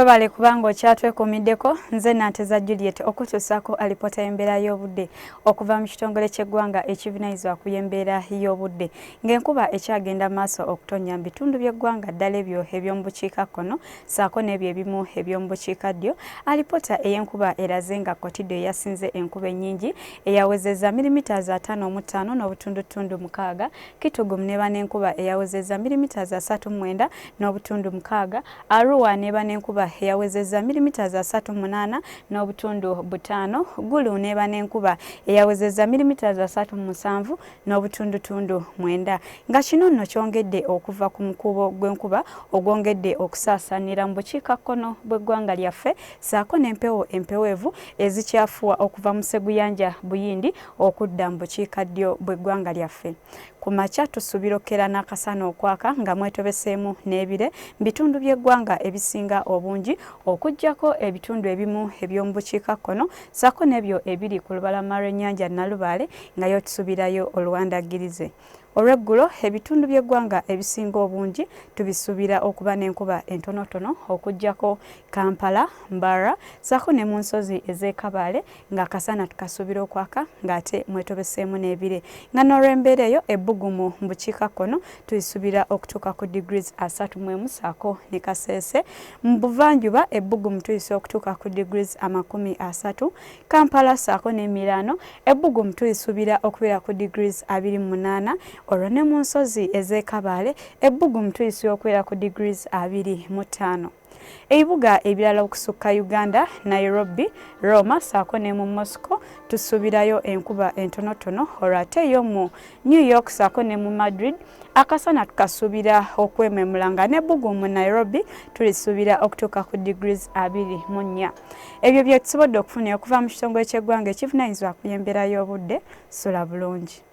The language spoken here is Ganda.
Webale kubanga okyatwekuumiddeko nze Nanteza Juliet okutuusaako alipoota y'embeera y'obudde okuva mu kitongole ky'eggwanga ekivunaanyizibwa ku y'embeera y'obudde ng'enkuba ekyagenda maaso okutonnya mu bitundu by'eggwanga ddala ebyo eby'omu bukiikakkono ssaako n'ebyo ebimu eby'omu bukiikaddyo. Alipoota ey'enkuba eraze nga Kotiddo yasinze enkuba ennyingi eyawezezza milimita za 5.5 n'obutundutundu 6, Kitgum n'eba n'enkuba eyawezezza milimita za 39 n'obutundu 6, Arua n'eba n'enkuba eyawezezza milimita za 38 n'obutundu 5, Gulu n'eba n'enkuba eyawezezza milimita za 37 n'obutundutundu 9. Nga kino nno kyongedde okuva ku mukuubo gw'enkuba ogwongedde okusaasaanira mu bukiikakkono bw'eggwanga lyaffe ssaako n'empewo empeweevu ezikyafuwa okuva mu Sseguyanja Buyindi okudda mu bukiikaddyo bw'eggwanga lyaffe. Ku makya tusuubira n'akasana okwaka nga mwetobeseemu n'ebire bitundu by'eggwanga ebisinga obungi okuggyako ebitundu ebimu eby'omu bukiikakkono ssaako n'ebyo ebiri ku lubalama lw'ennyanja Nalubaale nga yo tusuubirayo oluwandagirize. Olw'eggulo ebitundu by'eggwanga ebisinga obungi tubisuubira okuba n'enkuba entonotono okuggyako Kampala, Mbarara ssaako ne mu nsozi ez'e Kabale ng'akasana tukasuubira okwaka ng'ate mwetobeseemu n'ebire. Nga n'olw'embeera eyo ebbugumu mu bukiikakkono tuyisuubira okutuuka ku degrees 31 ssaako ne Kasese. Mu buvanjuba ebbugumu tuyise okutuuka ku degrees 30, Kampala ssaako ne Milano ebbugumu tuyisuubira okubeera ku degrees 28. Olwo ne mu nsozi ez'e Kabale ebbugumu tuyisuubira okubeera ku degrees 25. Ebibuga ebirala okusukka Uganda, Nairobi, Roma ssaako ne mu Moscow tusuubirayo enkuba entonotono. Olwo ate yo mu New York ssaako ne mu Madrid akasana tukasuubira okwememula nga n'ebbugumu mu Nairobi tulisuubira okutuuka ku degrees 24. Ebyo bye tusobodde okufuna okuva mu kitongole ky'eggwanga ekivunaanyizibwa ku y'embeera y'obudde. Sula bulungi.